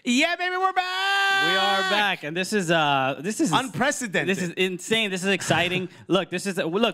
Yeah, baby, we're back. We are back, and this is unprecedented. This is insane. This is exciting. Look,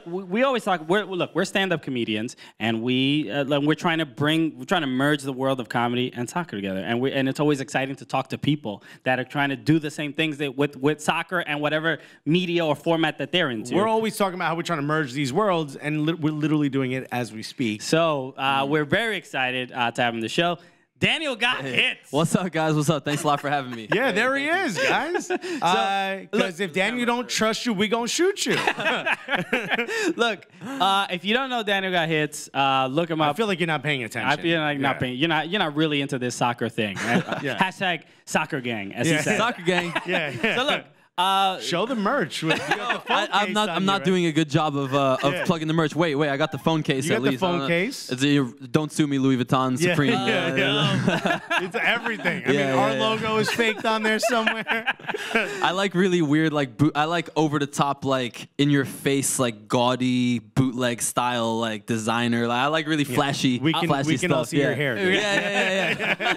we always talk. We're stand-up comedians, and we're trying to merge the world of comedy and soccer together, and it's always exciting to talk to people that are trying to do the same things with soccer and whatever media or format that they're into. We're always talking about how we're trying to merge these worlds, and we're literally doing it as we speak. So we're very excited to have him on the show. Daniel got hits. What's up, guys? What's up? Thanks a lot for having me. Yeah, there he is, guys. Because if Daniel don't trust you, we gonna shoot you. Look, if you don't know Daniel got hits, look him up. I feel like you're not paying attention. I feel like not paying. You're not really into this soccer thing. Right? Hashtag soccer gang, as he said. Soccer gang. Yeah. So look. Show the merch. I'm not doing a good job of plugging the merch. Wait, I got the phone case. You at got the least. phone case? Don't sue me, Louis Vuitton, Supreme. It's everything. I mean, our logo is faked on there somewhere. I like really weird, I like over the top, like in your face, like gaudy bootleg style, like designer. I like really flashy. We can stuff. all see your hair. Dude. Yeah.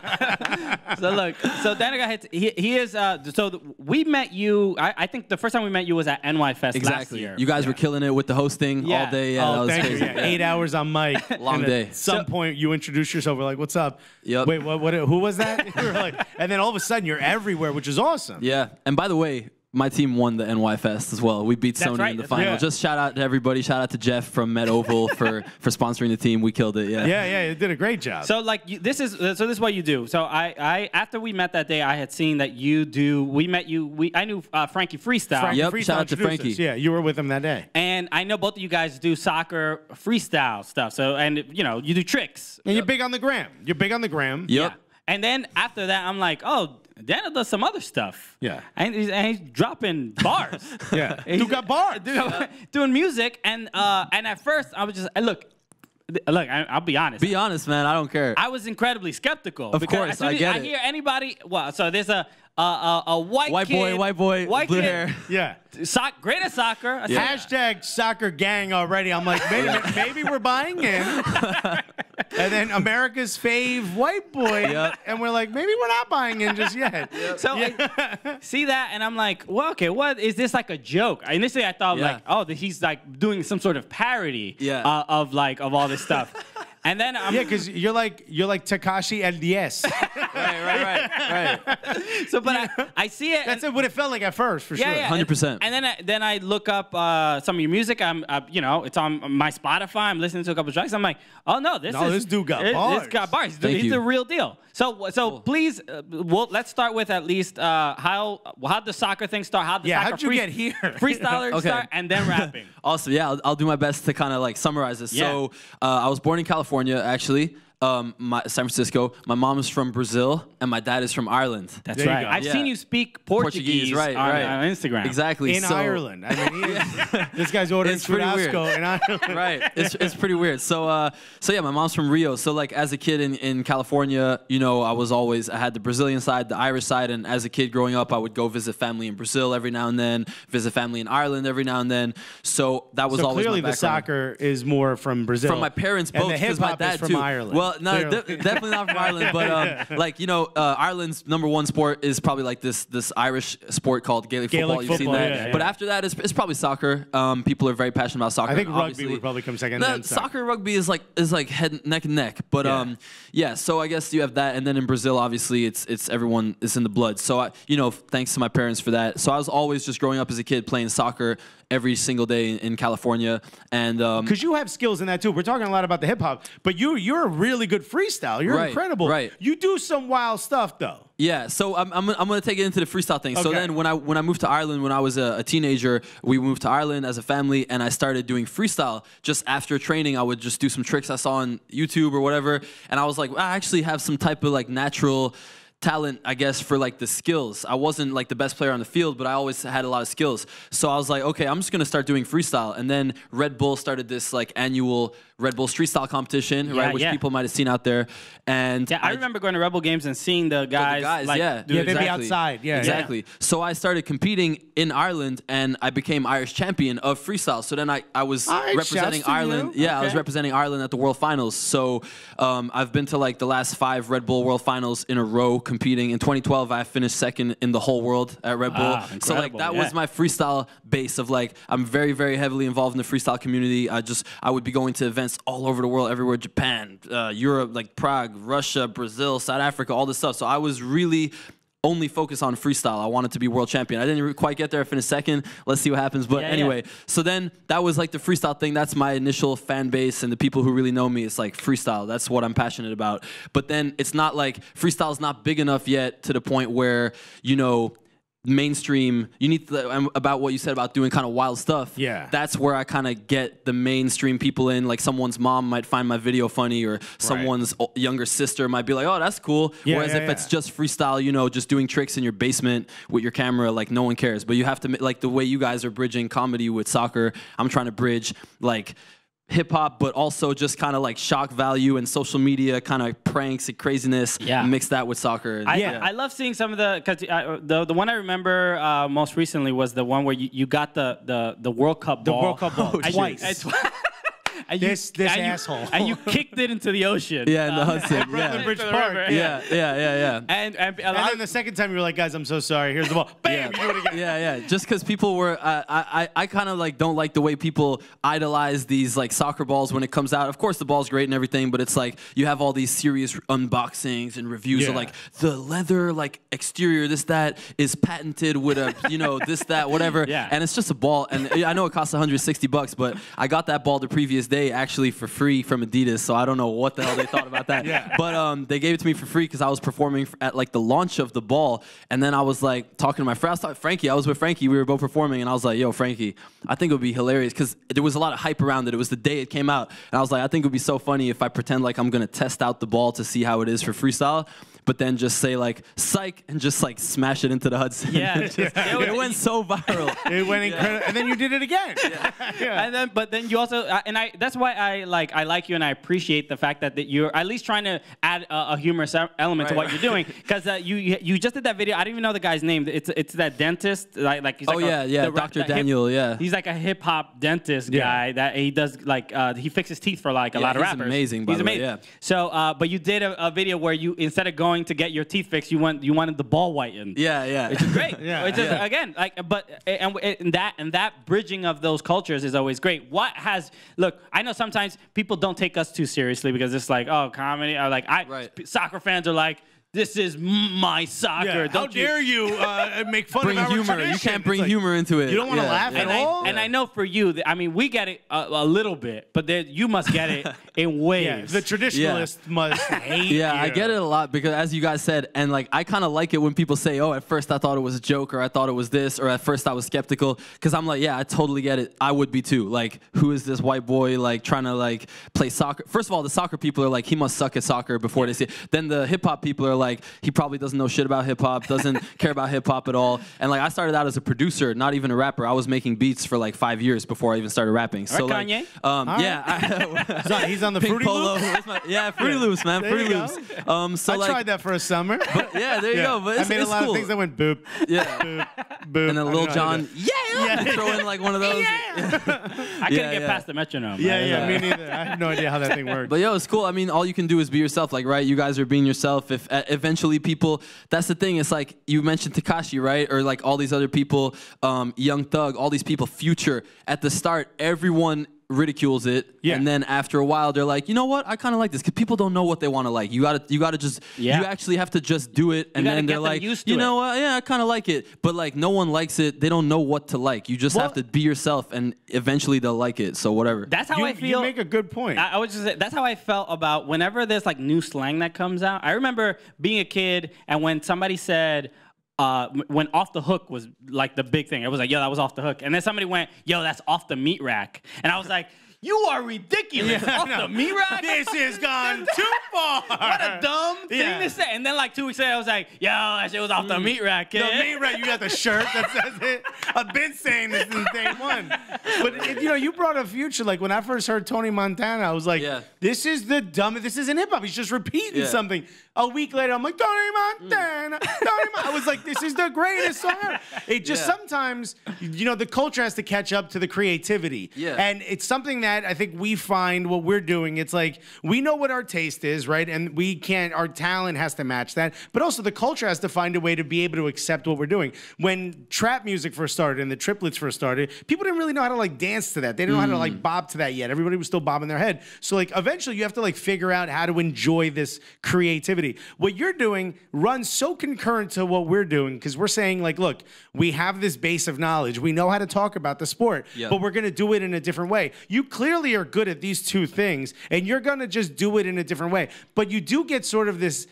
So look, so Daniel got hits. He is. So we met you. I think the first time we met you was at NY Fest last year. You guys were killing it with the hosting all day. Yeah, that was thank crazy. you. 8 hours on mic. Long day. At some point, you introduced yourself. We're like, "What's up?" Yep. Wait, what? Who was that? We were like, and then all of a sudden, you're everywhere, which is awesome. Yeah. And by the way, my team won the NY Fest as well. We beat Sony in the final. Yeah. Just shout out to everybody. Shout out to Jeff from Met Oval for sponsoring the team. We killed it. Yeah, you did a great job. So like this is what you do. So I after we met that day, I had seen that you do. We met you. I knew Frankie Freestyle. Freestyle shout out to Frankie. Yeah, you were with him that day. And I know both of you guys do soccer freestyle stuff. So and you do tricks. And you're big on the gram. You're big on the gram. Yep. Yeah. And then after that, I'm like, oh, Daniel does some other stuff. Yeah. And he's dropping bars. Yeah. You got bars. Doing music. And at first, I was just, look, I'll be honest. Be honest, man. I don't care. I was incredibly skeptical. Of course, I get it. I hear anybody, well, so there's a white boy, blue kid, hair. Yeah. Great at soccer. Hashtag soccer gang already. I'm like, maybe we're buying in. And then America's fave white boy. Yep. And we're like, maybe we're not buying in just yet. Yep. So I see that, and I'm like, well, okay, what is this, like a joke? Initially, I thought like, oh, that he's like doing some sort of parody of all this stuff. And then because you're like Tekashi El 10. Right. So, but I see it. That's what it felt like at first, for sure. 100%. And then I look up some of your music. It's on my Spotify. I'm listening to a couple tracks. I'm like, oh no, this dude got bars. This got bars. He's the real deal. So cool. Please, let's start with at least how'd the soccer thing start? How'd you get here? Freestyler start, and then rapping. Awesome. Yeah, I'll do my best to kind of like summarize this. Yeah. So I was born in California, actually. San Francisco. My mom is from Brazil, and my dad is from Ireland. That's right. I've seen you speak Portuguese right. on Instagram. Exactly. In Ireland. I mean, this guy's ordering churrasco in Ireland. Right. It's pretty weird. So yeah, my mom's from Rio. So like as a kid in California, I had the Brazilian side, the Irish side, and as a kid growing up, I would go visit family in Brazil every now and then, visit family in Ireland every now and then. So that was always clearly my background. The soccer is more from Brazil. From my parents both, and the hip hop is from Ireland. Well, no, definitely not from Ireland, but Ireland's #1 sport is probably like this Irish sport called Gaelic football. You've seen that, yeah. But after that, it's probably soccer. People are very passionate about soccer. I think obviously. rugby would probably come second. No, soccer and rugby is like neck and neck. But so I guess you have that, and then in Brazil, obviously, it's everyone is in the blood. So thanks to my parents for that. So I was always just growing up as a kid playing soccer every single day in California, and because you have skills in that too. We're talking a lot about the hip hop, but you're a really good freestyle. You're incredible. Right. You do some wild stuff though. Yeah, so I'm gonna take it into the freestyle thing. Okay. So then when I moved to Ireland when I was a teenager, we moved to Ireland as a family, and I started doing freestyle. Just after training, I would just do some tricks I saw on YouTube or whatever, and I was like, I actually have some type of like natural talent, I guess, for like the skills. I wasn't like the best player on the field, but I always had a lot of skills. So I was like, okay, I'm just gonna start doing freestyle. And then Red Bull started this like annual Red Bull Street Style competition, right? Which people might have seen out there. And I remember going to Rebel Games and seeing the guys, like, they'd be outside. Yeah, exactly. So I started competing in Ireland, and I became Irish champion of freestyle. So then I was representing Ireland. Yeah, I was representing Ireland at the World Finals. So I've been to like the last 5 Red Bull World Finals in a row competing. In 2012, I finished 2nd in the whole world at Red Bull. So like that was my freestyle base of like, I'm very, very heavily involved in the freestyle community. I would be going to events all over the world, everywhere, Japan, Europe, like Prague, Russia, Brazil, South Africa, all this stuff. So I was really only focused on freestyle. I wanted to be world champion. I didn't quite get there. I finished 2nd. Let's see what happens. But anyway, so then that was like the freestyle thing. That's my initial fan base, and the people who really know me, it's like freestyle. That's what I'm passionate about. But then it's not like freestyle is not big enough yet to the point where, you know, mainstream, you need to, about what you said about doing kind of wild stuff. Yeah. That's where I kind of get the mainstream people in. Like someone's mom might find my video funny, or someone's younger sister might be like, oh, that's cool. Whereas if it's just freestyle, you know, just doing tricks in your basement with your camera, like no one cares. But you have to, like the way you guys are bridging comedy with soccer, I'm trying to bridge like hip hop, but also just kind of like shock value and social media kind of pranks and craziness. Mix that with soccer. And, I love seeing some of the, because the one I remember most recently was the one where you got the World Cup ball. The World Cup ball twice. And this asshole. And you kicked it into the ocean. Yeah, in the Hudson. Brooklyn Bridge Park. Yeah. And then the second time you were like, guys, I'm so sorry. Here's the ball. Bam, you do it again. Yeah. Just because people were, I kind of like don't like the way people idolize these like soccer balls when it comes out. Of course, the ball's great and everything, but it's like you have all these serious unboxings and reviews of like the leather like exterior, this that is patented with a this that whatever. And it's just a ball, and I know it costs $160, but I got that ball the previous day actually for free from Adidas, so I don't know what the hell they thought about that. But they gave it to me for free because I was performing at like the launch of the ball, and then I was like talking to my friend. I was with Frankie. We were both performing, and I was like, "Yo, Frankie, I think it would be hilarious because there was a lot of hype around it. It was the day it came out, and I was like, I think it would be so funny if I pretend like I'm gonna test out the ball to see how it is for freestyle." But then just say like psych and just like smash it into the Hudson. It went so viral. It went incredible, and then you did it again. And then you also that's why I like you, and I appreciate the fact that you're at least trying to add a humorous element to what you're doing, because you just did that video. I don't even know the guy's name. It's that dentist like he's like Dr. Daniel. He's like a hip hop dentist guy that he does like he fixes teeth for like a lot of rappers. He's amazing. By the way, yeah. So but you did a video where you, instead of going to get your teeth fixed, you wanted the ball whitened. Which is great. Again, like, but and that bridging of those cultures is always great. Look, I know sometimes people don't take us too seriously because it's like, oh, comedy, or like soccer fans are like, this is my soccer. How dare you make fun bring of our humor? tradition. You can't bring humor into it. You don't want to laugh at all. And I know for you, I mean, we get it a little bit, but you must get it in waves. The traditionalist must hate you. I get it a lot because, as you guys said, and like I kind of like it when people say, "Oh, at first I thought it was a joke," or "I thought it was this," or "At first I was skeptical," because I'm like, yeah, I totally get it. I would be too. Like, who is this white boy like trying to like play soccer? First of all, the soccer people are like, he must suck at soccer before they see it. Then the hip hop people are like, he probably doesn't know shit about hip hop, doesn't care about hip hop at all. And like I started out as a producer, not even a rapper. I was making beats for like 5 years before I even started rapping. So like, Kanye? He's on the Fruity Loops. Fruity Loops, man. Fruity Loops. So I tried that for a summer. But there you go. But I made a lot of things that went boop. Boop, boop. And then Lil Jon, throw in like one of those. I couldn't get past the metronome. Me neither. I have no idea how that thing works. But it's cool. I mean, all you can do is be yourself. Like, right? You guys are being yourself. If eventually people, that's the thing. It's like you mentioned Tekashi, right? Or like all these other people, Young Thug, all these people, Future. At the start, everyone ridicules it, and then after a while they're like, you know what, I kind of like this, because people don't know what they want to like. You gotta just you actually have to just do it, and then they're like, you know what, I kind of like it, but like no one likes it. They don't know what to like. You just have to be yourself, and eventually they'll like it. So whatever. That's how I feel. You make a good point. I would just say that's how I felt about whenever there's like new slang that comes out. I remember being a kid, and when somebody said, when off the hook was like the big thing, it was like, yo, that was off the hook. And then somebody went, yo, that's off the meat rack. And I was like, You are ridiculous. Off the meat rack? This has gone too far. What a dumb thing to say. And then like 2 weeks later, I was like, yo, that shit was off the meat rack, kid. The meat rack, you got the shirt that says it. I've been saying this since day one. But, you know, you brought up Future. Like, when I first heard Tony Montana, I was like, this is the dumbest. This isn't hip-hop. He's just repeating something. A week later, I'm like, Tony Montana, I was like, this is the greatest song ever. It just sometimes, you know, the culture has to catch up to the creativity. And it's something that I think we find what we're doing. It's like, we know what our taste is, right? And we can't, our talent has to match that. But also the culture has to find a way to be able to accept what we're doing. When trap music first started and the triplets first started, people didn't really know how to like dance to that. They didn't know how to like bob to that yet. Everybody was still bobbing their head. So like eventually you have to like figure out how to enjoy this creativity. What you're doing runs so concurrent to what we're doing because we're saying like, look, we have this base of knowledge. We know how to talk about the sport, but we're going to do it in a different way. You clearly are good at these two things, and you're going to just do it in a different way. But you do get sort of this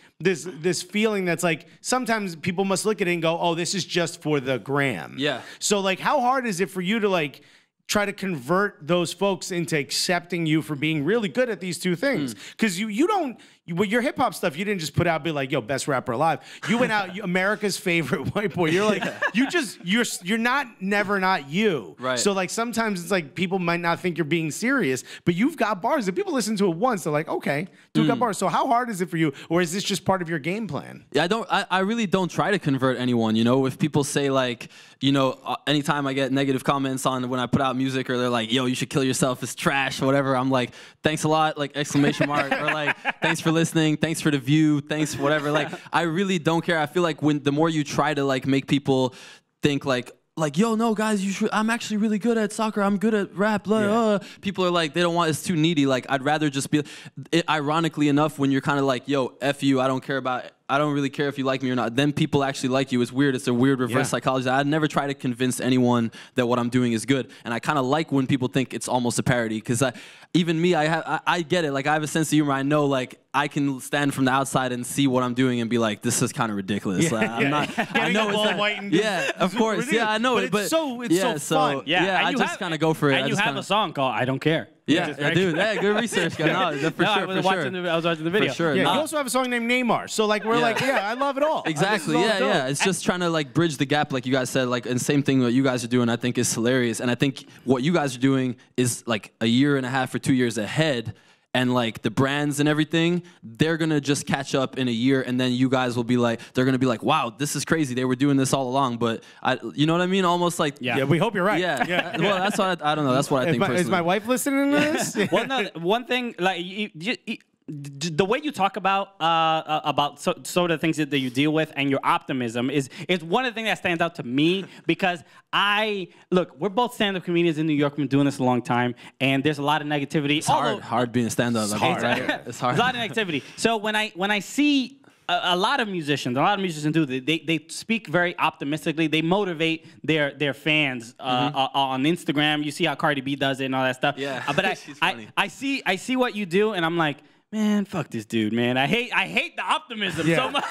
feeling that's like sometimes people must look at it and go, oh, this is just for the gram. So like, how hard is it for you to like try to convert those folks into accepting you for being really good at these two things? Because you don't, with your hip hop stuff, you didn't just put out, be like, yo, best rapper alive. You went out, America's favorite white boy. You're like, you're never not you. So like sometimes it's like people might not think you're being serious, but you've got bars. If people listen to it once, they're like, okay, dude got bars. So how hard is it for you? Or is this just part of your game plan? Yeah, I really don't try to convert anyone, you know? If people say like, you know, anytime I get negative comments on when I put out music or they're like, yo, you should kill yourself, it's trash, or whatever, I'm like, thanks a lot, like exclamation mark, or like, thanks for listening, thanks for the view, thanks whatever. Like, I really don't care. I feel like the more you try to like make people think like, yo, no, guys, I'm actually really good at soccer. I'm good at rap. People are like, they don't want, it's too needy. Like, I'd rather just be, ironically enough, when you're kind of like, yo, F you, I don't really care if you like me or not, then people actually like you. It's weird. It's a weird reverse psychology. I'd never try to convince anyone that what I'm doing is good. And I kind of like when people think it's almost a parody, because even me, I get it. Like, I have a sense of humor. I know, like, I can stand from the outside and see what I'm doing and be like, this is kind of ridiculous. Like, I'm not, I know it's not, white and of course. Yeah, I know but it. But it's so fun. I just kind of go for it. And you have a song called I Don't Care. Yeah, dude. Yeah, good research, guy. No, for sure. I was watching the video. For sure. Yeah, you also have a song named Neymar. So like we're like, I love it all. Exactly. Yeah. It's just trying to like bridge the gap, like you guys said. Like, and same thing what you guys are doing, I think is hilarious. And I think what you guys are doing is like a year and a half or 2 years ahead. And like the brands and everything, they're gonna just catch up in a year, and then you guys will be like, they're gonna be like, wow, this is crazy. They were doing this all along, but you know what I mean? Almost like, we hope you're right. Yeah. Well, that's what I don't know. That's what I think. Personally. Is my wife listening to this? Well, no. One thing, like the way you talk about sort of things that you deal with and your optimism is one of the things that stands out to me, because look, we're both stand-up comedians in New York. We've been doing this a long time, and there's a lot of negativity. It's hard being a stand-up. It's hard. It's hard. There's a lot of negativity. So when I see a lot of musicians do, they speak very optimistically. They motivate their fans on Instagram. You see how Cardi B does it and all that stuff. Yeah, but I see what you do, and I'm like, man, fuck this dude, man. I hate the optimism so much.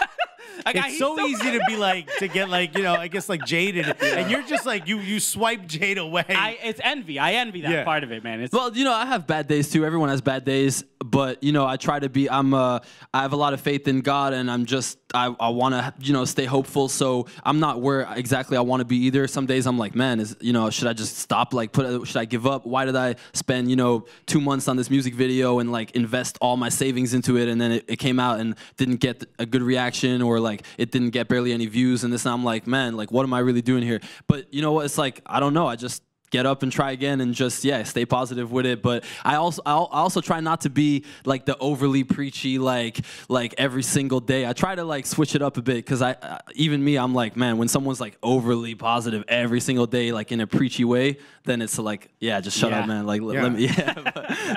Like, it's so easy to be like, to get like, you know, I guess like jaded, and you're just like, you swipe jade away. It's envy. I envy that part of it, man. Well, you know, I have bad days too. Everyone has bad days, but you know, I try to be. I have a lot of faith in God, and I want to, you know, stay hopeful. So I'm not where exactly I want to be either. Some days I'm like, man, should I just stop? Like, should I give up? Why did I spend 2 months on this music video and like invest all my savings into it, and then it came out and didn't get a good reaction, or like it didn't get barely any views, and this, and I'm like, man, like, what am I really doing here? But you know what? It's like, I don't know. I just get up and try again and just, stay positive with it. But I also try not to be like the overly preachy, like every single day. I try to like switch it up a bit, because even me, I'm like, man, when someone's like overly positive every single day, like in a preachy way, then it's like, just shut up, man. Like, let me,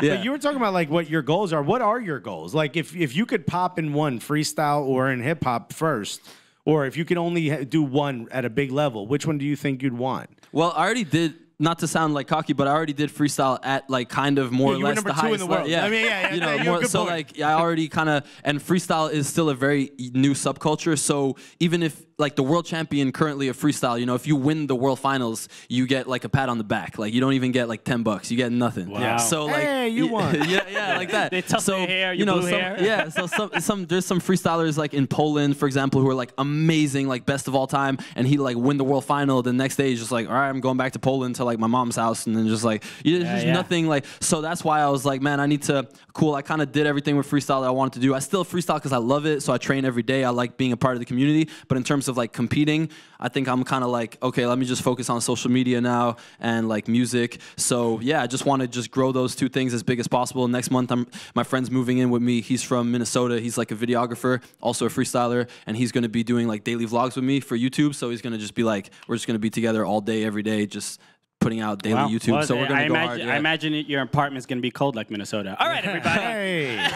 But you were talking about like what your goals are. What are your goals? Like if you could pop in one, freestyle or in hip hop first, or if you could only do one at a big level, which one do you think you'd want? Well, I already did. not to sound like cocky, but I already did freestyle at like kind of more or less the highest level. Yeah, I mean, yeah, you know, more, so like I already kind of, and freestyle is still a very new subculture. So even if like the world champion currently of freestyle, you know, if you win the world finals, you get like a pat on the back. Like you don't even get like $10. You get nothing. Wow. Yeah. So like, hey, you won. yeah, like that. They tuck their hair, you know, blue hair. yeah. So there's some freestylers like in Poland, for example, who are like amazing, like best of all time, and he like win the world final. The next day he's just like, all right, I'm going back to Poland to like my mom's house, and then just like there's nothing like. So that's why I was like, man, I need to. Cool. I kind of did everything with freestyle that I wanted to do. I still freestyle because I love it. So I train every day. I like being a part of the community. But in terms of like competing, I think I'm kind of like, okay, let me just focus on social media now and like music. So yeah, I just want to just grow those two things as big as possible. Next month, my friend's moving in with me. He's from Minnesota. He's like a videographer, also a freestyler, and he's going to be doing like daily vlogs with me for YouTube. So he's going to just be like, we're just going to be together all day, every day, just putting out daily YouTube. Well, so we're going to go hard. Yeah. I imagine your apartment's going to be cold like Minnesota. All right, everybody. Hey.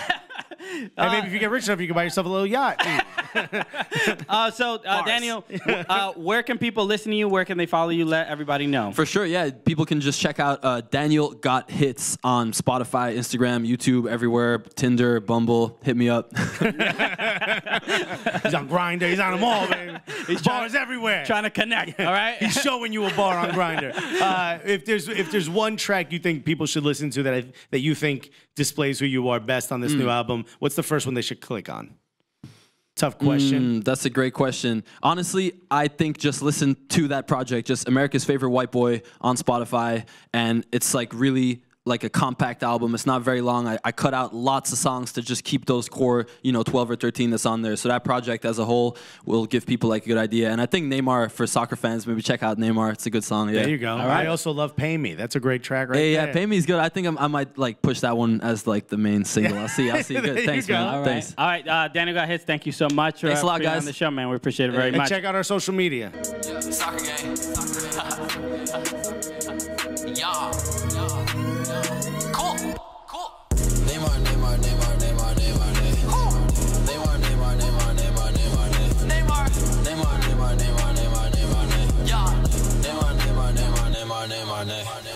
And maybe if you get rich enough, you can buy yourself a little yacht. Daniel, where can people listen to you? Where can they follow you? Let everybody know. For sure, yeah. People can just check out Daniel Got Hits on Spotify, Instagram, YouTube, everywhere. Tinder, Bumble, hit me up. He's on Grindr. He's on them all, baby. He's bars everywhere. Trying to connect, all right? He's showing you a bar on Grindr. If there's one track you think people should listen to that you think displays who you are best on this new album, what's the first one they should click on? Tough question. That's a great question. Honestly, I think just listen to that project, just America's Favorite White Boy on Spotify, and it's like really like a compact album. It's not very long. I cut out lots of songs to just keep those core, 12 or 13 that's on there. So that project as a whole will give people like a good idea. And I think Neymar, for soccer fans, maybe check out Neymar. It's a good song. Yeah. There you go. All right. I also love Pay Me. That's a great track right there. Yeah, Pay Me is good. I think I might like push that one as like the main single. I'll see. Good. Thanks, man. All right. Thanks. All right. Daniel Got Hits. Thank you so much. Thanks a lot, guys. On the show, man. We appreciate it very much. And check out our social media. Soccer game.